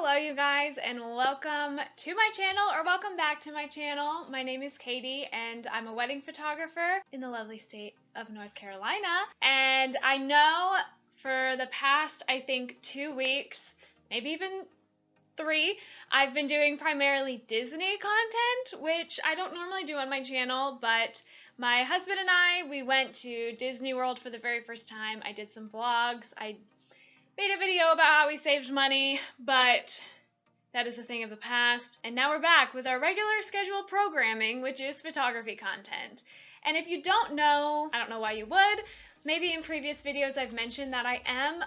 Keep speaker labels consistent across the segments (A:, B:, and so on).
A: Hello you guys, and welcome to my channel, or welcome back to my channel. My name is Katie and I'm a wedding photographer in the lovely state of North Carolina. And I know for the past, I think 2 weeks, maybe even 3, I've been doing primarily Disney content, which I don't normally do on my channel, but my husband and we went to Disney World for the very first time. I did some vlogs. I made a video about how we saved money, but that is a thing of the past. And now we're back with our regular scheduled programming, which is photography content. And if you don't know, I don't know why you would, maybe in previous videos I've mentioned that I am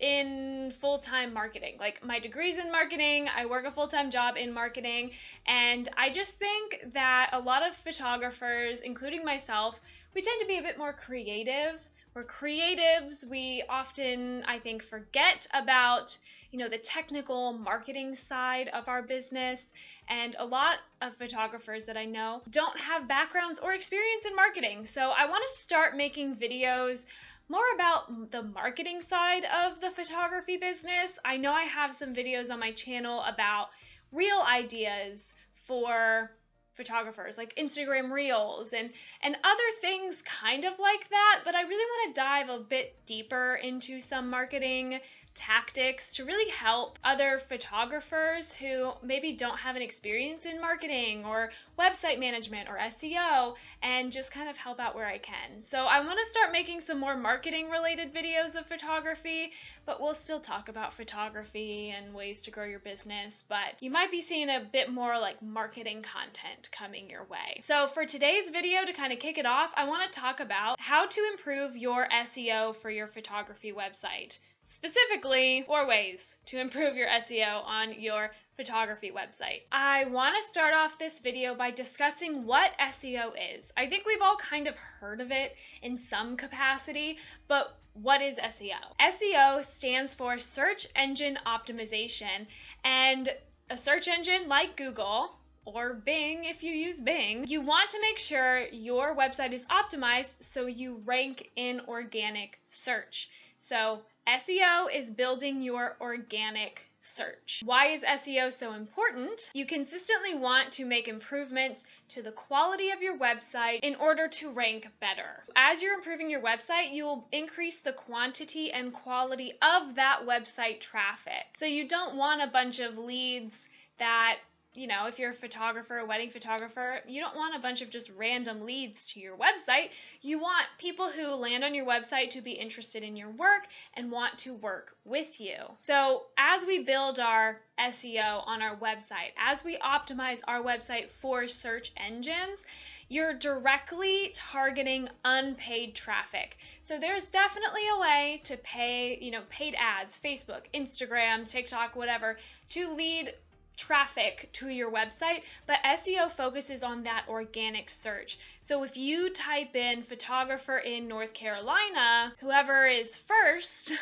A: in full-time marketing. Like, my degree's in marketing, I work a full-time job in marketing, and I just think that a lot of photographers, including myself, we tend to be a bit more creative. We're creatives. We often, I think, forget about, the technical marketing side of our business. And a lot of photographers that I know don't have backgrounds or experience in marketing. So I want to start making videos more about the marketing side of the photography business. I know I have some videos on my channel about real ideas for photographers, like Instagram Reels and other things kind of like that, but I really want to dive a bit deeper into some marketing tactics to really help other photographers who maybe don't have an experience in marketing or website management or SEO, and just kind of help out where I can. So I want to start making some more marketing related videos of photography, but we'll still talk about photography and ways to grow your business, but you might be seeing a bit more like marketing content coming your way. So for today's video, to kind of kick it off, I want to talk about how to improve your SEO for your photography website. Specifically, 4 ways to improve your SEO on your photography website. I want to start off this video by discussing what SEO is. I think we've all kind of heard of it in some capacity, but what is SEO? SEO stands for Search Engine Optimization, and a search engine like Google, or Bing if you use Bing, you want to make sure your website is optimized so you rank in organic search. So SEO is building your organic search. Why is SEO so important? You consistently want to make improvements to the quality of your website in order to rank better. As you're improving your website, you'll increase the quantity and quality of that website traffic. So you don't want a bunch of leads that, if you're a photographer, a wedding photographer, you don't want a bunch of just random leads to your website. You want people who land on your website to be interested in your work and want to work with you. So as we build our SEO on our website, as we optimize our website for search engines, you're directly targeting unpaid traffic. So there's definitely a way to pay, paid ads, Facebook, Instagram, TikTok, whatever, to lead traffic to your website, but SEO focuses on that organic search. So if you type in photographer in North Carolina, whoever is first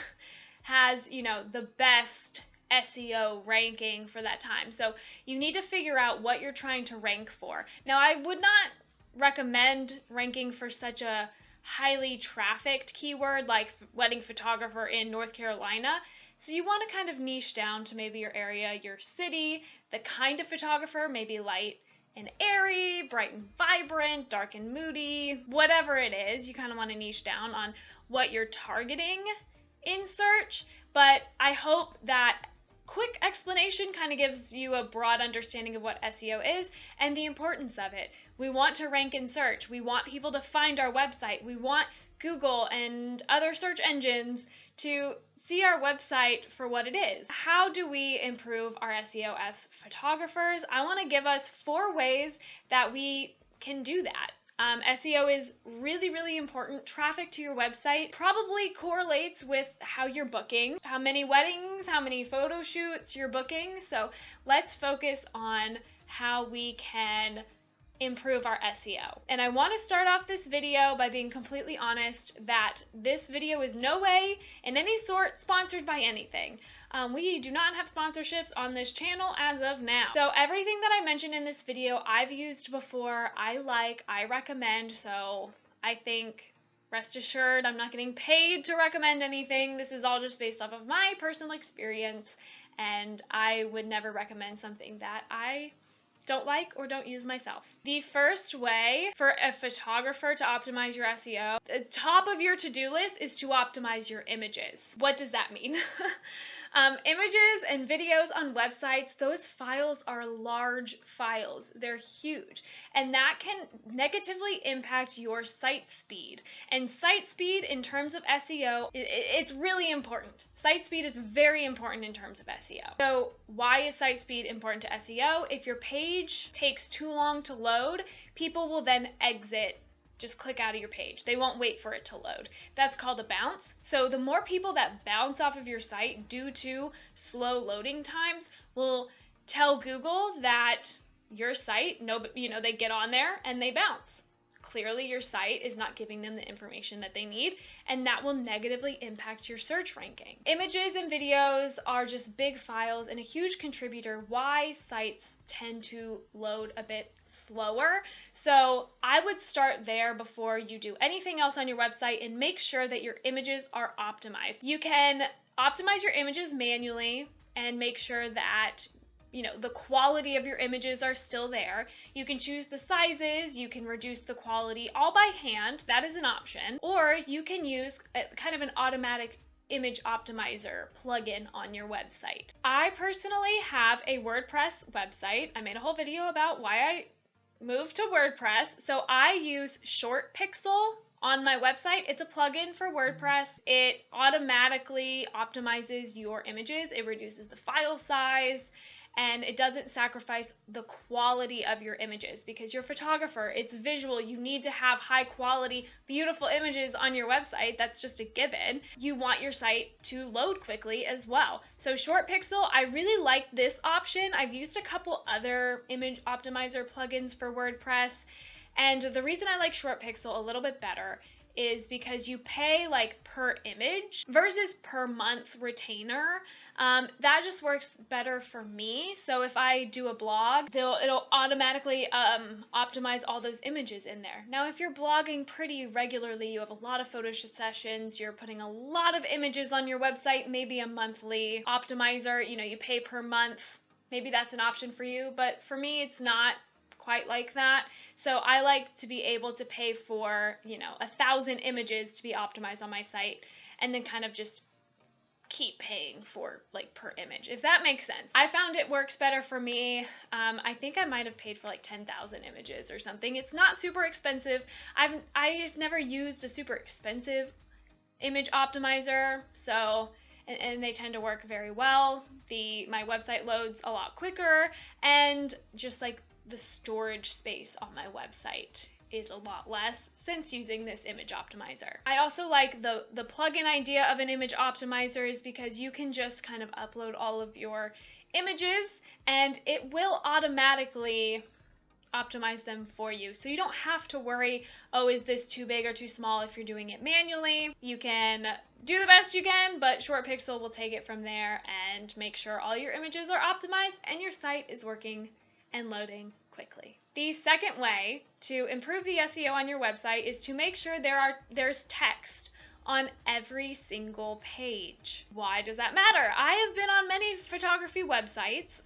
A: has, the best SEO ranking for that time. So you need to figure out what you're trying to rank for. Now, I would not recommend ranking for such a highly trafficked keyword like wedding photographer in North Carolina. So you want to kind of niche down to maybe your area, your city, the kind of photographer, maybe light and airy, bright and vibrant, dark and moody, whatever it is. You kind of want to niche down on what you're targeting in search. But I hope that quick explanation kind of gives you a broad understanding of what SEO is and the importance of it. We want to rank in search. We want people to find our website. We want Google and other search engines to see our website for what it is. How do we improve our SEO as photographers? I want to give us 4 ways that we can do that. SEO is really, really important. Traffic to your website probably correlates with how you're booking, how many weddings, how many photo shoots you're booking. So let's focus on how we can improve our SEO. And I want to start off this video by being completely honest that this video is no way in any sort sponsored by anything. We do not have sponsorships on this channel as of now. So everything that I mentioned in this video I've used before, I recommend, so I think rest assured I'm not getting paid to recommend anything. This is all just based off of my personal experience and I would never recommend something that I don't like or don't use myself. The first way for a photographer to optimize your SEO, the top of your to-do list is to optimize your images. What does that mean? Images and videos on websites, those files are large files. They're huge. And that can negatively impact your site speed. And site speed in terms of SEO, it's really important. Site speed is very important in terms of SEO. So why is site speed important to SEO? If your page takes too long to load, people will then exit, just click out of your page. They won't wait for it to load. That's called a bounce. So the more people that bounce off of your site due to slow loading times will tell Google that your site, they get on there and they bounce. Clearly your site is not giving them the information that they need, and that will negatively impact your search ranking. Images and videos are just big files and a huge contributor why sites tend to load a bit slower. So I would start there before you do anything else on your website and make sure that your images are optimized. You can optimize your images manually and make sure that the quality of your images are still there. You can choose the sizes, you can reduce the quality all by hand. That is an option. Or you can use kind of an automatic image optimizer plugin on your website. I personally have a WordPress website. I made a whole video about why I moved to WordPress. So I use Short Pixel on my website. It's a plugin for WordPress. It automatically optimizes your images. It reduces the file size, and it doesn't sacrifice the quality of your images because you're a photographer. It's visual. You need to have high quality, beautiful images on your website. That's just a given. You want your site to load quickly as well. So Short Pixel, I really like this option. I've used a couple other image optimizer plugins for WordPress, and the reason I like Short Pixel a little bit better is because you pay like per image versus per month retainer. That just works better for me. So if I do a blog, it'll automatically optimize all those images in there. Now, if you're blogging pretty regularly, you have a lot of photo sessions, you're putting a lot of images on your website, maybe a monthly optimizer, you pay per month. Maybe that's an option for you, but for me, it's not quite like that. So I like to be able to pay for, 1,000 images to be optimized on my site, and then kind of just keep paying for like per image, if that makes sense. I found it works better for me. I think I might have paid for like 10,000 images or something. It's not super expensive. I've never used a super expensive image optimizer, so and they tend to work very well. My website loads a lot quicker, and just like the storage space on my website is a lot less since using this image optimizer. I also like the plugin idea of an image optimizer is because you can just kind of upload all of your images and it will automatically optimize them for you. So you don't have to worry, oh, is this too big or too small if you're doing it manually. You can do the best you can, but Short Pixel will take it from there and make sure all your images are optimized and your site is working and loading quickly. The second way to improve the SEO on your website is to make sure there's text on every single page. Why does that matter? I have been on many photography websites,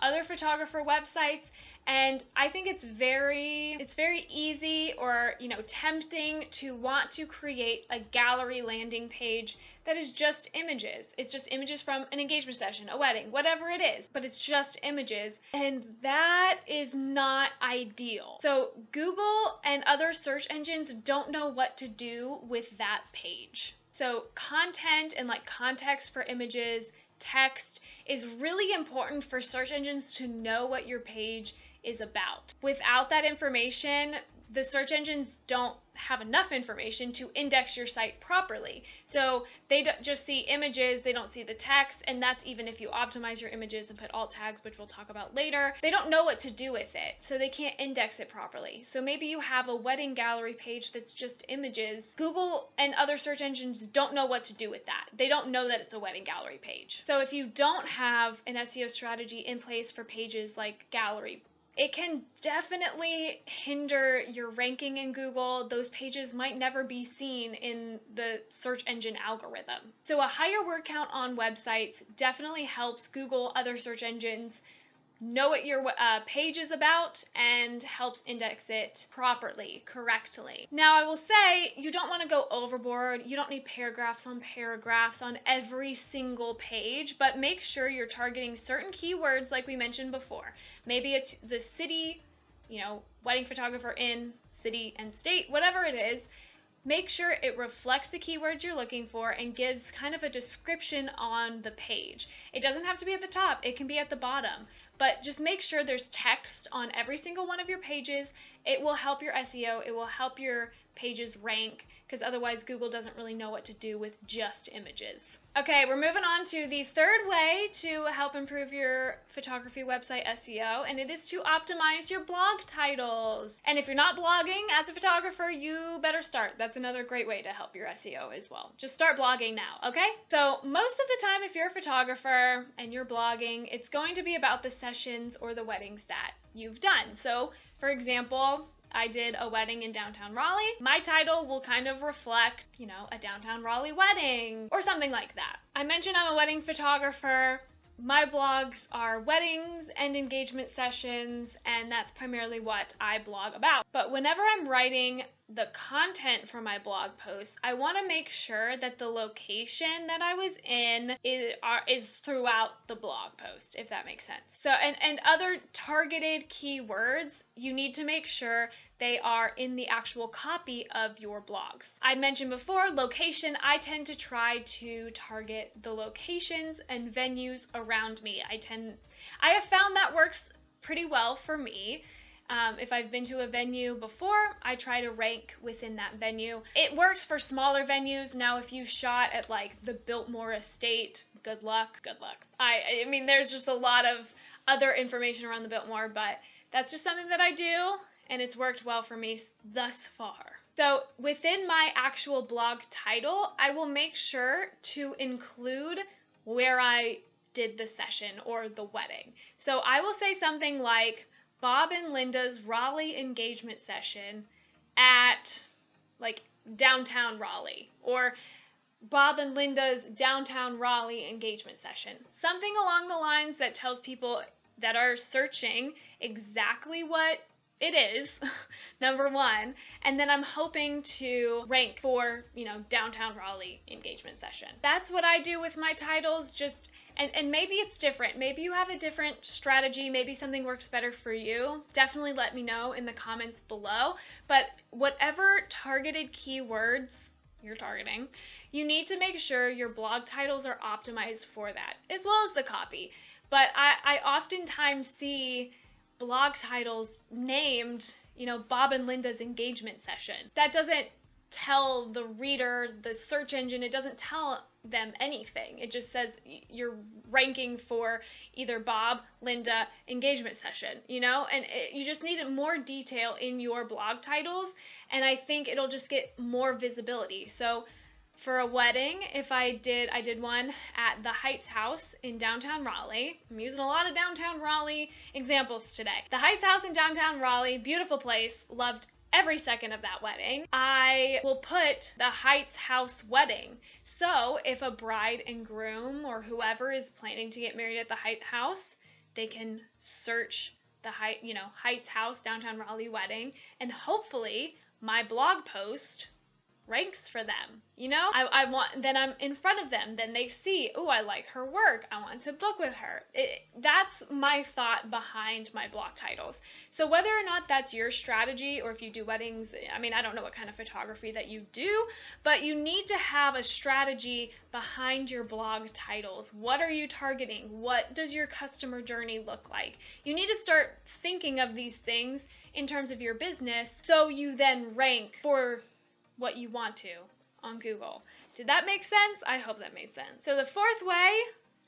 A: other photographer websites, and I think it's very easy or, tempting to want to create a gallery landing page that is just images. It's just images from an engagement session, a wedding, whatever it is, but it's just images, and that is not ideal. So Google and other search engines don't know what to do with that page. So content and like context for images, text is really important for search engines to know what your page is about. Without that information, the search engines don't have enough information to index your site properly. So they just see images, they don't see the text, and that's even if you optimize your images and put alt tags, which we'll talk about later. They don't know what to do with it, so they can't index it properly. So maybe you have a wedding gallery page that's just images. Google and other search engines don't know what to do with that. They don't know that it's a wedding gallery page. So if you don't have an SEO strategy in place for pages like gallery it can definitely hinder your ranking in Google. Those pages might never be seen in the search engine algorithm. So a higher word count on websites definitely helps Google, other search engines, know what your page is about and helps index it properly, correctly. Now, I will say you don't want to go overboard. You don't need paragraphs on every single page, but make sure you're targeting certain keywords like we mentioned before. Maybe it's the city, wedding photographer in city and state, whatever it is. Make sure it reflects the keywords you're looking for and gives kind of a description on the page. It doesn't have to be at the top, it can be at the bottom, but just make sure there's text on every single one of your pages. It will help your SEO, it will help your pages rank, because otherwise Google doesn't really know what to do with just images. Okay, we're moving on to the third way to help improve your photography website SEO, and it is to optimize your blog titles. And if you're not blogging as a photographer, you better start. That's another great way to help your SEO as well. Just start blogging now, okay? So most of the time, if you're a photographer and you're blogging, it's going to be about the sessions or the weddings that you've done. So, for example, I did a wedding in downtown Raleigh. My title will kind of reflect, a downtown Raleigh wedding or something like that. I mentioned I'm a wedding photographer. My blogs are weddings and engagement sessions, and that's primarily what I blog about. But whenever I'm writing the content for my blog posts, I want to make sure that the location that I was in is throughout the blog post, if that makes sense. So, and other targeted keywords, you need to make sure they are in the actual copy of your blogs. I mentioned before, location. I tend to try to target the locations and venues around me. I have found that works pretty well for me. If I've been to a venue before, I try to rank within that venue. It works for smaller venues. Now, if you shot at like the Biltmore Estate, good luck. I mean, there's just a lot of other information around the Biltmore, but that's just something that I do, and it's worked well for me thus far. So within my actual blog title, I will make sure to include where I did the session or the wedding. So I will say something like Bob and Linda's Raleigh engagement session at like downtown Raleigh, or Bob and Linda's downtown Raleigh engagement session. Something along the lines that tells people that are searching exactly what it is, number one, and then I'm hoping to rank for, downtown Raleigh engagement session. That's what I do with my titles, and maybe it's different. Maybe you have a different strategy. Maybe something works better for you. Definitely let me know in the comments below. But whatever targeted keywords you're targeting, you need to make sure your blog titles are optimized for that, as well as the copy. But I oftentimes see blog titles named, Bob and Linda's engagement session. That doesn't tell the reader, the search engine, it doesn't tell them anything. It just says you're ranking for either Bob, Linda, engagement session, and you just need more detail in your blog titles, and I think it'll just get more visibility. So for a wedding, if I did one at the Heights House in downtown Raleigh. I'm using a lot of downtown Raleigh examples today. The Heights House in downtown Raleigh, beautiful place, loved every second of that wedding. I will put the Heights House wedding. So if a bride and groom or whoever is planning to get married at the Heights House, they can search the Heights House downtown Raleigh wedding, and hopefully my blog post ranks for them. I want, then I'm in front of them, then they see, oh, I like her work, I want to book with her. That's my thought behind my blog titles. So whether or not that's your strategy, or if you do weddings, I don't know what kind of photography that you do, but you need to have a strategy behind your blog titles. What are you targeting? What does your customer journey look like? You need to start thinking of these things in terms of your business, so you then rank for what you want to on Google. Did that make sense? I hope that made sense. So the fourth way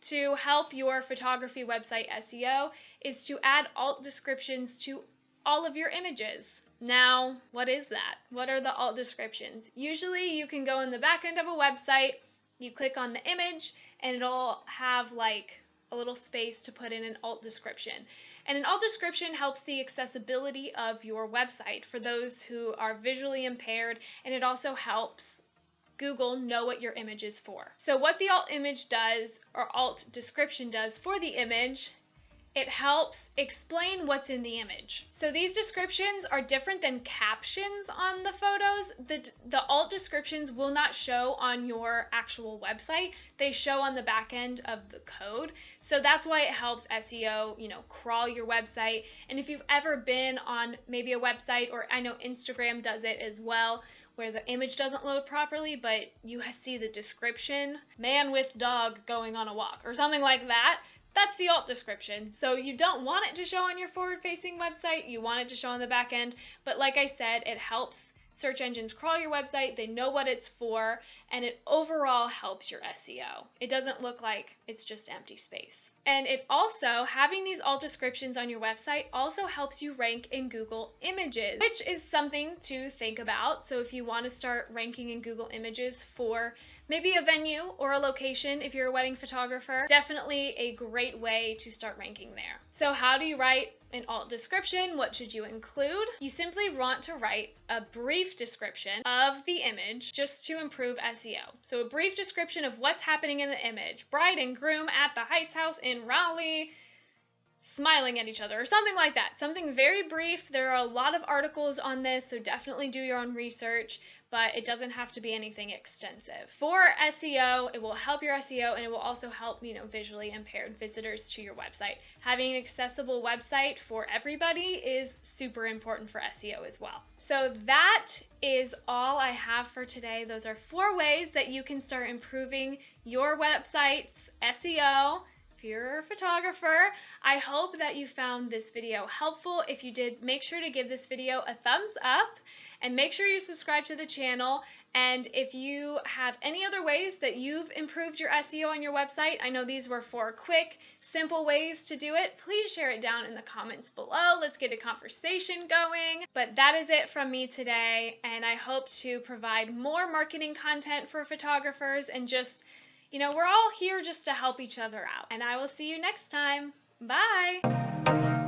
A: to help your photography website SEO is to add alt descriptions to all of your images. Now, what is that? What are the alt descriptions? Usually you can go in the back end of a website, you click on the image, and it'll have like a little space to put in an alt description. And an alt description helps the accessibility of your website for those who are visually impaired, and it also helps Google know what your image is for. So what the alt image does, or alt description does for the image, it helps explain what's in the image. So these descriptions are different than captions on the photos. The alt descriptions will not show on your actual website. They show on the back end of the code. So that's why it helps SEO, crawl your website. And if you've ever been on maybe a website, or I know Instagram does it as well, where the image doesn't load properly, but you see the description, man with dog going on a walk, or something like that, that's the alt description. So you don't want it to show on your forward-facing website, you want it to show on the back end, but like I said, it helps search engines crawl your website, they know what it's for, and it overall helps your SEO. It doesn't look like it's just empty space. And it also, having these alt descriptions on your website also helps you rank in Google Images, which is something to think about. So if you want to start ranking in Google Images for maybe a venue or a location, if you're a wedding photographer, definitely a great way to start ranking there. So how do you write an alt description? What should you include? You simply want to write a brief description of the image just to improve SEO. So a brief description of what's happening in the image. Bride and groom at the Heights house in Raleigh, smiling at each other, or something like that. Something very brief. There are a lot of articles on this, so definitely do your own research, but it doesn't have to be anything extensive. For SEO, it will help your SEO, and it will also help, visually impaired visitors to your website. Having an accessible website for everybody is super important for SEO as well. So that is all I have for today. Those are 4 ways that you can start improving your website's SEO. If you're a photographer, I hope that you found this video helpful. If you did, make sure to give this video a thumbs up and make sure you subscribe to the channel. And if you have any other ways that you've improved your SEO on your website, I know these were 4 quick, simple ways to do it, please share it down in the comments below. Let's get a conversation going. But that is it from me today, and I hope to provide more marketing content for photographers and just we're all here just to help each other out. And I will see you next time. Bye!